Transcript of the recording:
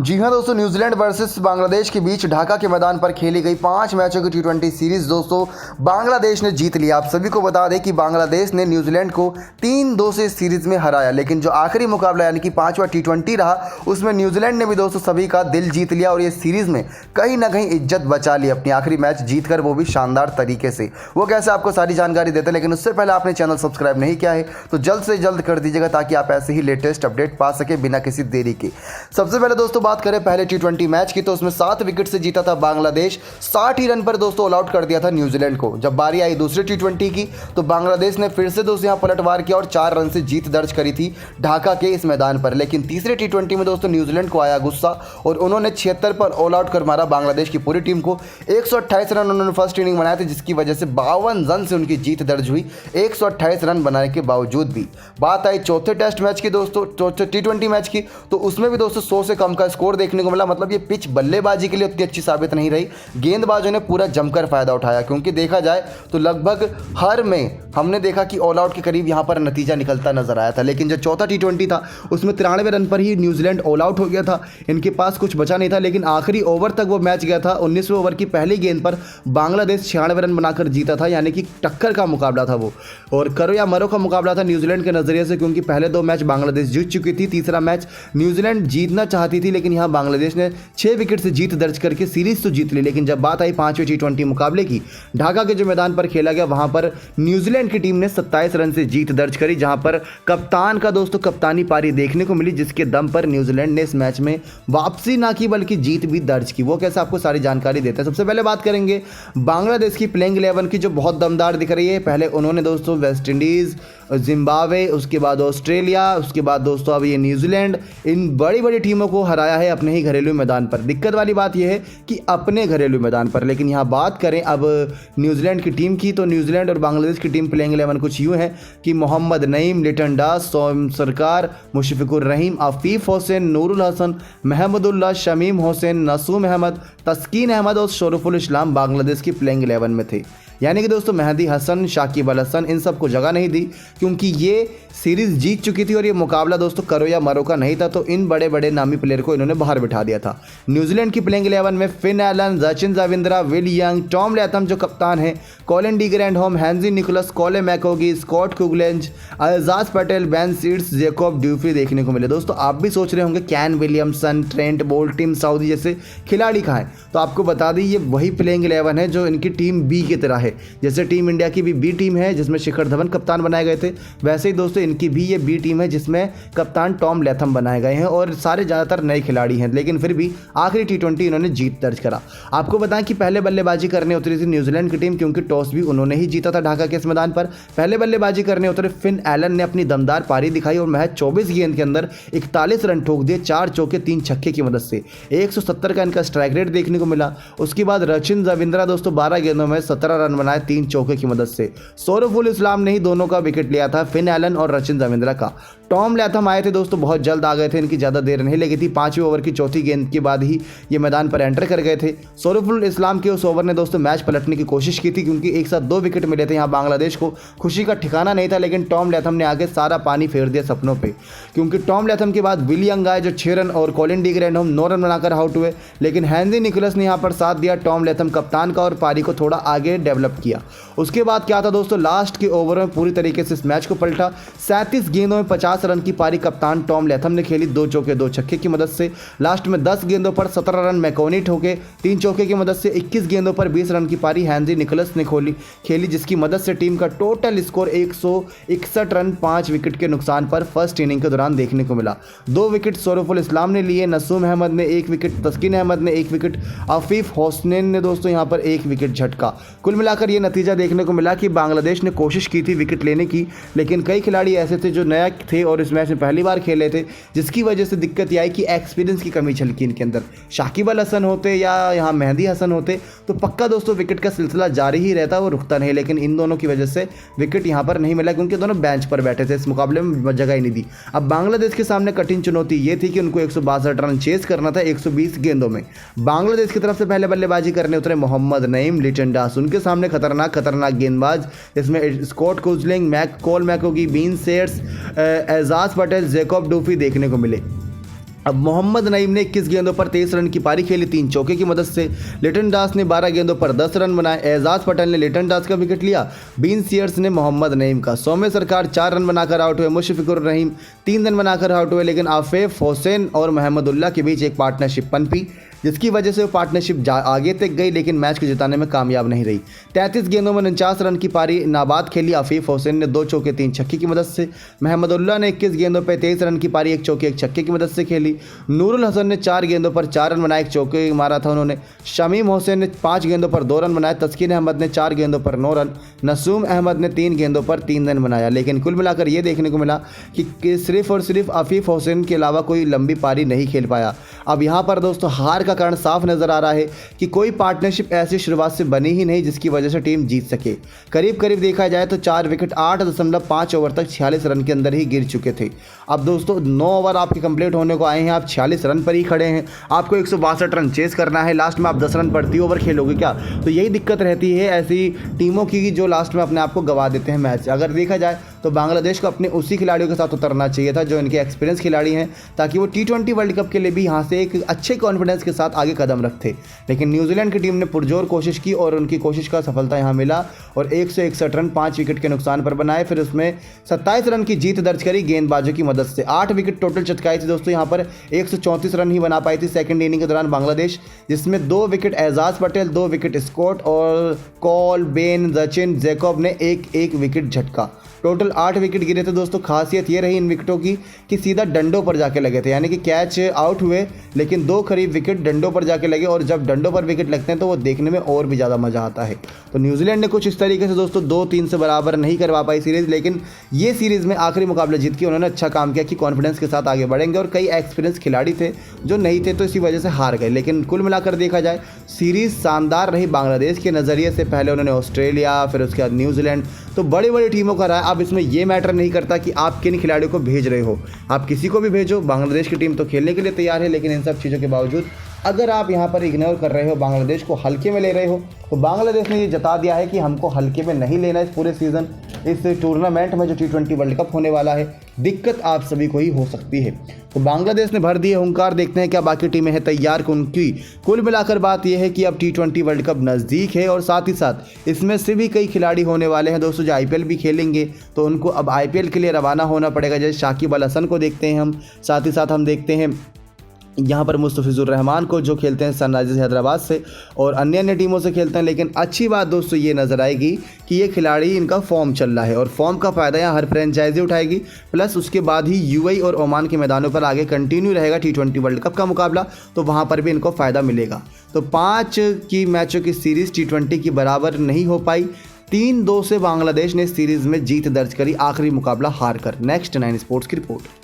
जी हाँ दोस्तों, New Zealand versus Bangladesh के बीच ढाका के मैदान पर खेली गई 5 मैचों की टी20 सीरीज दोस्तों बांग्लादेश ने जीत लिया। आप सभी को बता दें कि बांग्लादेश ने न्यूजीलैंड को 3-2 से इस सीरीज में हराया, लेकिन जो आखिरी मुकाबला यानी कि 5वां टी20 रहा उसमें न्यूजीलैंड ने भी दोस्तों सभी का दिल जीत लिया और ये सीरीज में कहीं ना कहीं इज्जत बचा ली अपनी, आखिरी मैच जीत कर, वो भी शानदार तरीके से। वो कैसे आपको सारी जानकारी देते हैं, लेकिन उससे पहले आपने चैनल सब्सक्राइब नहीं किया है तो जल्द से जल्द कर दीजिएगा ताकि आप ऐसे ही लेटेस्ट अपडेट पा सके बिना किसी देरी के। सबसे पहले दोस्तों बात करें पहले टी20 मैच की तो उसमें 7 विकेट से जीता था बांग्लादेश, 60 ही रन पर दोस्तों ऑल आउट कर दिया था न्यूजीलैंड को। जब बारी आई दूसरे टी20 की तो बांग्लादेश ने फिर से दोस्तों यहां पलटवार किया और 4 रन से जीत दर्ज करी थी ढाका के इस मैदान पर। लेकिन तीसरे टी20 में दोस्तों न्यूजीलैंड को आया गुस्सा और उन्होंने 76 पर ऑल आउट कर मारा बांग्लादेश की पूरी टीम को। 128 रन उन्होंने फर्स्ट इनिंग बनाए थे जिसकी वजह से 52 रन से उनकी जीत दर्ज हुई 128 रन बनाने के बावजूद भी। बात आई चौथे टेस्ट मैच की दोस्तों, चौथे टी20 मैच की, तो उसमें भी दोस्तों 100 से कम का स्कोर देखने को मिला। मतलब ये पिच बल्लेबाजी के लिए उतनी अच्छी साबित नहीं रही, गेंदबाजों ने पूरा जमकर फायदा उठाया क्योंकि देखा जाए तो लगभग हर में हमने देखा कि ऑल आउट के करीब यहां पर नतीजा निकलता नजर आया था। लेकिन जो चौथा टी20 था उसमें 93 रन पर ही न्यूजीलैंड ऑल आउट हो गया था, इनके पास कुछ बचा नहीं था। लेकिन आखिरी ओवर तक वो मैच गया था। 19वें ओवर की पहली गेंद पर बांग्लादेश 96 रन बनाकर जीता था, यानी कि टक्कर का मुकाबला था वो, और करो या मरो का मुकाबला था न्यूजीलैंड के नजरिए से, क्योंकि पहले 2 मैच बांग्लादेश जीत चुकी थी, तीसरा मैच न्यूजीलैंड जीतना चाहती थी, लेकिन यहां बांग्लादेश ने 6 विकेट से जीत दर्ज करके सीरीज तो जीत ली। लेकिन जब बात आई 5वें टी20 मुकाबले की, ढाका के जो मैदान पर खेला गया वहां पर न्यूजीलैंड की टीम ने 27 रन से जीत दर्ज करी, जहां पर कप्तान का दोस्तों कप्तानी पारी देखने को मिली, जिसके दम पर न्यूजीलैंड ने इस मैच में वापसी ना की बल्कि जीत भी दर्ज की। वो कैसे आपको सारी जानकारी देते हैं। सबसे पहले बात करेंगे बांग्लादेश की प्लेइंग 11 की जो बहुत दमदार दिख रही है। पहले उन्होंने दोस्तों वेस्ट इंडीज, जिम्बाब्वे, उसके बाद ऑस्ट्रेलिया, उसके बाद दोस्तों अब ये न्यूजीलैंड, इन बड़ी बड़ी टीमों को हराया है अपने ही घरेलू मैदान पर। दिक्कत वाली बात यह है कि अपने घरेलू मैदान पर। लेकिन यहाँ बात करें अब न्यूजीलैंड की टीम की तो न्यूजीलैंड और बांग्लादेश की टीम प्लेइंग 11 कुछ यूँ है कि मोहम्मद नईम, लिटन दास, सोम सरकार, मुशफिकुर रहीम, आफीफ हुसैन, नूरुल हसन, महमूदुल्लाह, शमीम हुसैन, नसूम अहमद, तस्कीन अहमद और शरीफुल इस्लाम बांग्लादेश की प्लेइंग 11 में थे। यानी कि दोस्तों मेहदी हसन, शाकिब अल हसन, इन सबको जगह नहीं दी क्योंकि ये सीरीज जीत चुकी थी और ये मुकाबला दोस्तों करो या मरो का नहीं था, तो इन बड़े बड़े नामी प्लेयर को इन्होंने बाहर बिठा दिया था। न्यूजीलैंड की प्लेइंग 11 में Finn Allen, Rachin Ravindra, Will Young, Tom Latham जो कप्तान है, Colin de Grandhomme, Henry Nicholls, Cole McConchie, Scott कुगलेंज, Ajaz Patel, Ben Sears, Jacob Duffy देखने को मिले। दोस्तों आप भी सोच रहे होंगे Kane Williamson, Trent Boult, Tim Southee जैसे खिलाड़ी कहाँ हैं, तो आपको बता दी ये वही प्लेइंग 11 है जो इनकी टीम बी की तरह है। जैसे टीम इंडिया की भी बी टीम है जिसमें शिखर धवन कप्तान बनाए गए थे, वैसे ही दोस्तों इनकी भी ये बी टीम है जिसमें कप्तान टॉम लैथम बनाए गए हैं और सारे ज़्यादातर नए खिलाड़ी हैं। लेकिन फिर भी आखिरी टी20 इन्होंने जीत दर्ज करा। आपको बताएं कि पहले बल्लेबाजी करने उतरी थी न्यूजीलैंड की टीम, क्योंकि टॉस भी उन्होंने ही जीता था ढाका के इस मैदान पर। पहले बल्लेबाजी करने उतरे फिन एलन ने अपनी दमदार पारी दिखाई और महज 24 गेंद के अंदर 41 रन ठोक दिए, 4 चौके 3 छक्के की मदद से। 170 का इनका स्ट्राइक रेट देखने को मिला। उसके बाद रचिन रविंद्रा दोस्तों 12 गेंदों में 17 रन बनाए 3 चौके की मदद से। शरीफुल इस्लाम ने ही दोनों का विकेट लिया था, फिन एलन और रचिन रविंद्रा का। टॉम लैथम आए थे दोस्तों, बहुत जल्द आ गए थे, इनकी ज़्यादा देर नहीं लगी थी। 5वें ओवर की चौथी गेंद के बाद ही ये मैदान पर एंटर कर गए थे। शरीफुल इस्लाम के उस ओवर ने दोस्तों मैच पलटने की कोशिश की थी क्योंकि एक साथ 2 विकेट मिले थे। यहाँ बांग्लादेश को खुशी का ठिकाना नहीं था, लेकिन टॉम लैथम ने आगे सारा पानी फेर दिया सपनों पर, क्योंकि टॉम लैथम के बाद विल यंग आए जो 6 रन और कॉलिन डी ग्रैंडहोम 9 रन बनाकर आउट हुए। लेकिन हैंजी निकोलस ने यहाँ पर साथ दिया टॉम लैथम कप्तान का और पारी को थोड़ा आगे डेवलप किया। उसके बाद क्या था दोस्तों, लास्ट के ओवर में पूरी तरीके से इस मैच को पलटा। 37 गेंदों में 50 रन की पारी कप्तान टॉम लैथम ने खेली 2 चौके 2 छक्के की मदद से। लास्ट में 10 गेंदों पर 17 रन मैकोनी ठोके 3 चौके की मदद से। 21 गेंदों पर 20 रन की पारी हैंजी निकोलस ने खेली जिसकी मदद से टीम का टोटल स्कोर 161 रन 5 विकेट के नुकसान पर फर्स्ट इनिंग के दौरान देखने को मिला। 2 विकेट शरीफुल इस्लाम ने लिए, नसूम अहमद ने 1 विकेट, तस्कीन अहमद ने 1 विकेट, आफीफ हुसैन ने दोस्तों यहाँ पर 1 विकेट झटका। कुल मिलाकर ये नतीजा देखने को मिला कि बांग्लादेश ने कोशिश की थी विकेट लेने की, लेकिन कई खिलाड़ी ऐसे थे जो नया थे और इस मैच में पहली बार खेले थे, जिसकी वजह से दिक्कत यह आई कि एक्सपीरियंस की कमी झलकी इनके अंदर। शाकिब अल हसन होते या यहाँ मेहदी हसन होते तो पक्का दोस्तों विकेट का सिलसिला जारी ही रहता, वो रुकता नहीं, लेकिन इन दोनों की वजह से विकेट यहाँ पर नहीं मिला क्योंकि दोनों बेंच पर बैठे थे, इस मुकाबले में जगह ही नहीं दी। अब बांग्लादेश के सामने कठिन चुनौती ये थी कि उनको 162 रन चेस करना था 120 गेंदों में। बांग्लादेश की तरफ से पहले बल्लेबाजी करने उतरे मोहम्मद नईम, लिटन दास, उनके सामने खतरनाक गेंदबाज, इसमें Scott Kuggeleijn, Cole McConchie, Ben Sears, Ajaz Patel, Jacob Duffy देखने को मिले। अब मोहम्मद नईम ने 21 गेंदों पर 23 रन की पारी खेली 3 चौके की मदद से। लिटन दास ने 12 गेंदों पर 10 रन बनाए। एजाज पटेल ने लिटन दास का विकेट लिया। बीन सीयर्स ने मोहम्मद नईम का। सौम्य सरकार 4 रन बनाकर आउट हुए। मुशफिकुर रहीम 3 रन बनाकर आउट हुए, लेकिन आफेफ हुसैन और महमदुल्लाह के बीच एक पार्टनरशिप पनपी, जिसकी वजह से वो पार्टनरशिप आगे तक गई लेकिन मैच को जिताने में कामयाब नहीं रही। 33 गेंदों में 49 रन की पारी नाबाद खेली। आफीफ हुसैन ने 2 चौके 3 छक्के की मदद से। महमदुल्लाह ने 21 गेंदों पर 23 रन की पारी 1 चौके 1 छक्के की मदद से खेली। नूरुल हसन ने 4 गेंदों पर 4 रन बनाए, 1 चौके मारा था उन्होंने। शमीम हुसैन ने 5 गेंदों पर 2 रन बनाए। तस्कीन अहमद ने 4 गेंदों पर 9 रन। नसूम अहमद ने 3 गेंदों पर 3 रन बनाया। लेकिन कुल मिलाकर ये देखने को मिला कि सिर्फ और सिर्फ आफीफ हुसैन के अलावा कोई लंबी पारी नहीं खेल पाया। अब यहाँ पर दोस्तों हार का कारण साफ नजर आ रहा है कि कोई पार्टनरशिप ऐसी शुरुआत से बनी ही नहीं जिसकी वजह से टीम जीत सके। करीब करीब देखा जाए तो 4 विकेट 8.5 ओवर तक 46 रन के अंदर ही गिर चुके थे। अब दोस्तों 9 ओवर आपके कंप्लीट होने को आए हैं, आप 46 रन पर ही खड़े हैं। आपको 162 रन चेस करना है, लास्ट में आप 10 रन प्रति ओवर खेलोगे क्या? तो यही दिक्कत रहती है ऐसी टीमों की जो लास्ट में अपने आप को गंवा देते हैं मैच। अगर देखा जाए तो बांग्लादेश को अपने उसी खिलाड़ियों के साथ उतरना चाहिए था जो इनके एक्सपीरियंस खिलाड़ी हैं, ताकि वो T20 वर्ल्ड कप के लिए भी यहाँ से एक अच्छे कॉन्फिडेंस के साथ आगे कदम रखते। लेकिन न्यूजीलैंड की टीम ने पुरजोर कोशिश की और उनकी कोशिश का सफलता यहाँ मिला और 161 रन 5 विकेट के नुकसान पर बनाए। फिर उसमें 27 रन की जीत दर्ज करी गेंदबाजों की मदद से। 8 विकेट टोटल चटकाई थी दोस्तों, यहाँ पर 134 रन ही बना पाई थी सेकंड इनिंग के दौरान बांग्लादेश, जिसमें 2 wicket Ajaz Patel, 2 wicket Scott और कॉल, बेन, सचिन, जैकब ने एक विकेट झटका। टोटल 8 विकेट गिरे थे दोस्तों। खासियत ये रही इन विकेटों की कि सीधा डंडों पर जाके लगे थे, यानी कि कैच आउट हुए लेकिन 2 करीब विकेट डंडों पर जाके लगे, और जब डंडों पर विकेट लगते हैं तो वो देखने में और भी ज़्यादा मज़ा आता है। तो न्यूजीलैंड ने कुछ इस तरीके से दोस्तों 2-3 से बराबर नहीं करवा पाई सीरीज़, लेकिन ये सीरीज़ में आखिरी मुकाबले जीत के उन्होंने अच्छा काम किया कि कॉन्फिडेंस के साथ आगे बढ़ेंगे, और कई एक्सपीरियंस खिलाड़ी थे जो नहीं थे तो इसी वजह से हार गए। लेकिन कुल मिलाकर देखा जाए सीरीज़ शानदार रही बांग्लादेश के नज़रिए से। पहले उन्होंने ऑस्ट्रेलिया, फिर उसके बाद न्यूजीलैंड, तो बड़ी बड़ी टीमों का रहा। अब इसमें ये मैटर नहीं करता कि आप किन खिलाड़ियों को भेज रहे हो, आप किसी को भी भेजो। बांग्लादेश की टीम तो खेलने के लिए तैयार है, लेकिन इन सब चीज़ों के बावजूद अगर आप यहाँ पर इग्नोर कर रहे हो, बांग्लादेश को हल्के में ले रहे हो, तो बांग्लादेश ने ये जता दिया है कि हमको हल्के में नहीं लेना इस पूरे सीज़न, इस टूर्नामेंट में जो T20 वर्ल्ड कप होने वाला है। दिक्कत आप सभी को ही हो सकती है। तो बांग्लादेश ने भर दिए हुंकार, देखते हैं क्या बाकी टीमें हैं तैयार उनकी। कुल मिलाकर बात यह है कि अब T20 वर्ल्ड कप नज़दीक है, और साथ ही साथ इसमें से भी कई खिलाड़ी होने वाले हैं दोस्तों जो IPL भी खेलेंगे, तो उनको अब IPL के लिए रवाना होना पड़ेगा। जैसे शाकिब अल हसन को देखते हैं हम, साथ ही साथ हम देखते हैं यहाँ पर मुस्तफिजुर रहमान को जो खेलते हैं सनराइजर्स हैदराबाद से, और अन्य टीमों से खेलते हैं। लेकिन अच्छी बात दोस्तों ये नज़र आएगी कि ये खिलाड़ी इनका फॉर्म चल रहा है, और फॉर्म का फ़ायदा यहाँ हर फ्रेंचाइजी उठाएगी। प्लस उसके बाद ही UAE और ओमान के मैदानों पर आगे कंटिन्यू रहेगा T20 वर्ल्ड कप का मुकाबला, तो वहाँ पर भी इनको फ़ायदा मिलेगा। तो 5 की मैचों की सीरीज़ T20 की बराबर नहीं हो पाई। 3-2 से बांग्लादेश ने सीरीज़ में जीत दर्ज करी, आखिरी मुकाबला हार कर। नेक्स्ट 9 स्पोर्ट्स की रिपोर्ट।